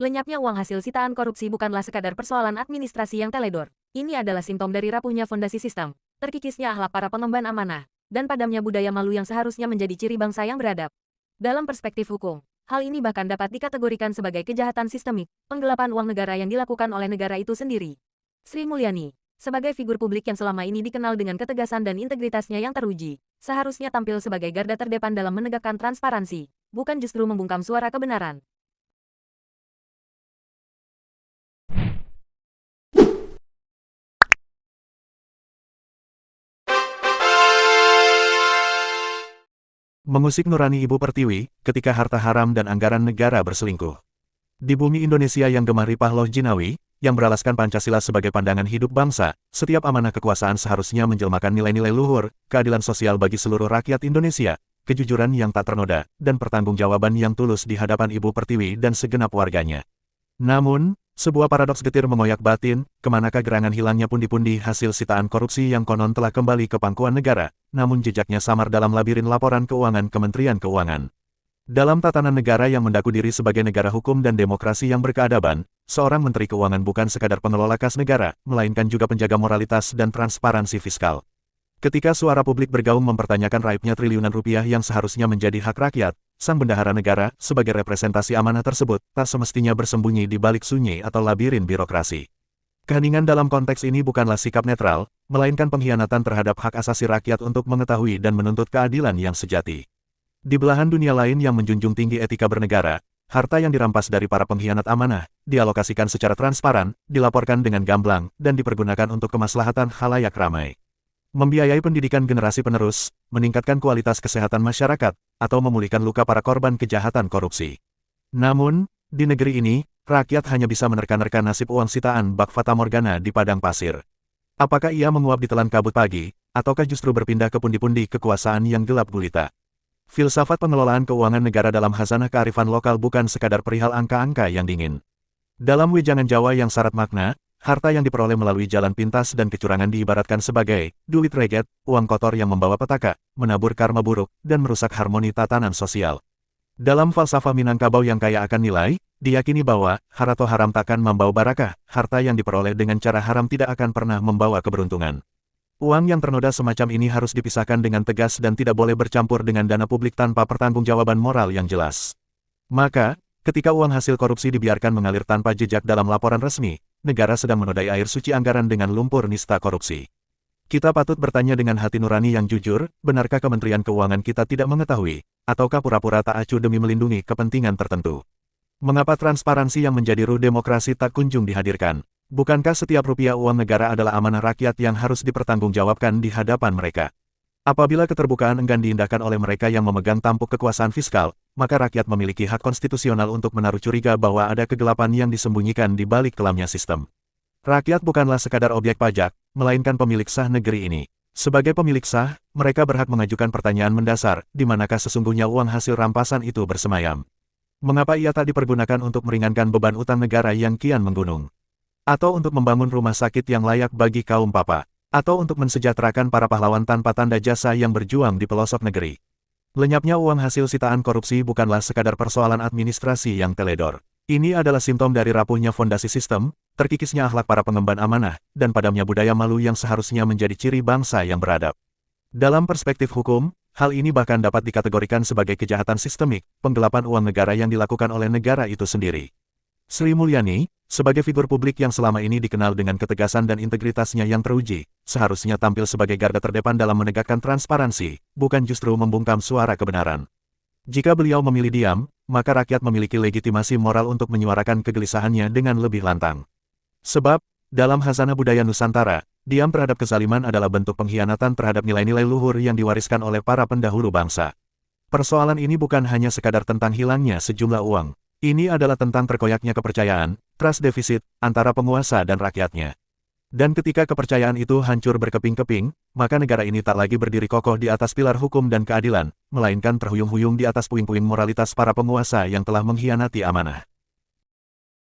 Lenyapnya uang hasil sitaan korupsi bukanlah sekadar persoalan administrasi yang teledor. Ini adalah simptom dari rapuhnya fondasi sistem, terkikisnya akhlak para pengemban amanah, dan padamnya budaya malu yang seharusnya menjadi ciri bangsa yang beradab. Dalam perspektif hukum, hal ini bahkan dapat dikategorikan sebagai kejahatan sistemik, penggelapan uang negara yang dilakukan oleh negara itu sendiri. Sri Mulyani, sebagai figur publik yang selama ini dikenal dengan ketegasan dan integritasnya yang teruji, seharusnya tampil sebagai garda terdepan dalam menegakkan transparansi, bukan justru membungkam suara kebenaran. Mengusik nurani Ibu Pertiwi, ketika harta haram dan anggaran negara berselingkuh. Di bumi Indonesia yang gemah ripah loh jinawi, yang beralaskan Pancasila sebagai pandangan hidup bangsa, setiap amanah kekuasaan seharusnya menjelmakan nilai-nilai luhur, keadilan sosial bagi seluruh rakyat Indonesia, kejujuran yang tak ternoda, dan pertanggungjawaban yang tulus di hadapan Ibu Pertiwi dan segenap warganya. Namun, sebuah paradoks getir mengoyak batin, kemanakah gerangan hilangnya pundi-pundi hasil sitaan korupsi yang konon telah kembali ke pangkuan negara, namun jejaknya samar dalam labirin laporan keuangan Kementerian Keuangan. Dalam tatanan negara yang mendaku diri sebagai negara hukum dan demokrasi yang berkeadaban, seorang Menteri Keuangan bukan sekadar pengelola kas negara, melainkan juga penjaga moralitas dan transparansi fiskal. Ketika suara publik bergaung mempertanyakan raibnya triliunan rupiah yang seharusnya menjadi hak rakyat, sang bendahara negara, sebagai representasi amanah tersebut, tak semestinya bersembunyi di balik sunyi atau labirin birokrasi. Keheningan dalam konteks ini bukanlah sikap netral, melainkan pengkhianatan terhadap hak asasi rakyat untuk mengetahui dan menuntut keadilan yang sejati. Di belahan dunia lain yang menjunjung tinggi etika bernegara, harta yang dirampas dari para pengkhianat amanah, dialokasikan secara transparan, dilaporkan dengan gamblang, dan dipergunakan untuk kemaslahatan khalayak ramai. Membiayai pendidikan generasi penerus, meningkatkan kualitas kesehatan masyarakat, atau memulihkan luka para korban kejahatan korupsi. Namun, di negeri ini, rakyat hanya bisa menerka-nerka nasib uang sitaan bak fata morgana di padang pasir. Apakah ia menguap di telan kabut pagi, ataukah justru berpindah ke pundi-pundi kekuasaan yang gelap gulita? Filsafat pengelolaan keuangan negara dalam khazanah kearifan lokal bukan sekadar perihal angka-angka yang dingin. Dalam wejangan Jawa yang syarat makna, harta yang diperoleh melalui jalan pintas dan kecurangan diibaratkan sebagai duit reget, uang kotor yang membawa petaka, menabur karma buruk, dan merusak harmoni tatanan sosial. Dalam falsafah Minangkabau yang kaya akan nilai, diyakini bahwa harta haram takkan membawa barakah, harta yang diperoleh dengan cara haram tidak akan pernah membawa keberuntungan. Uang yang ternoda semacam ini harus dipisahkan dengan tegas dan tidak boleh bercampur dengan dana publik tanpa pertanggungjawaban moral yang jelas. Maka, ketika uang hasil korupsi dibiarkan mengalir tanpa jejak dalam laporan resmi, negara sedang menodai air suci anggaran dengan lumpur nista korupsi. Kita patut bertanya dengan hati nurani yang jujur, benarkah Kementerian Keuangan kita tidak mengetahui, ataukah pura-pura tak acuh demi melindungi kepentingan tertentu? Mengapa transparansi yang menjadi ruh demokrasi tak kunjung dihadirkan? Bukankah setiap rupiah uang negara adalah amanah rakyat yang harus dipertanggungjawabkan di hadapan mereka? Apabila keterbukaan enggan diindahkan oleh mereka yang memegang tampuk kekuasaan fiskal, maka rakyat memiliki hak konstitusional untuk menaruh curiga bahwa ada kegelapan yang disembunyikan di balik kelamnya sistem. Rakyat bukanlah sekadar objek pajak, melainkan pemilik sah negeri ini. Sebagai pemilik sah, mereka berhak mengajukan pertanyaan mendasar, di manakah sesungguhnya uang hasil rampasan itu bersemayam? Mengapa ia tak dipergunakan untuk meringankan beban utang negara yang kian menggunung? Atau untuk membangun rumah sakit yang layak bagi kaum papa? Atau untuk mensejahterakan para pahlawan tanpa tanda jasa yang berjuang di pelosok negeri? Lenyapnya uang hasil sitaan korupsi bukanlah sekadar persoalan administrasi yang teledor. Ini adalah simptom dari rapuhnya fondasi sistem, terkikisnya akhlak para pengemban amanah, dan padamnya budaya malu yang seharusnya menjadi ciri bangsa yang beradab. Dalam perspektif hukum, hal ini bahkan dapat dikategorikan sebagai kejahatan sistemik, penggelapan uang negara yang dilakukan oleh negara itu sendiri. Sri Mulyani, sebagai figur publik yang selama ini dikenal dengan ketegasan dan integritasnya yang teruji, seharusnya tampil sebagai garda terdepan dalam menegakkan transparansi, bukan justru membungkam suara kebenaran. Jika beliau memilih diam, maka rakyat memiliki legitimasi moral untuk menyuarakan kegelisahannya dengan lebih lantang. Sebab, dalam khazanah budaya Nusantara, diam terhadap kezaliman adalah bentuk pengkhianatan terhadap nilai-nilai luhur yang diwariskan oleh para pendahulu bangsa. Persoalan ini bukan hanya sekadar tentang hilangnya sejumlah uang. Ini adalah tentang terkoyaknya kepercayaan, trust defisit, antara penguasa dan rakyatnya. Dan ketika kepercayaan itu hancur berkeping-keping, maka negara ini tak lagi berdiri kokoh di atas pilar hukum dan keadilan, melainkan terhuyung-huyung di atas puing-puing moralitas para penguasa yang telah mengkhianati amanah.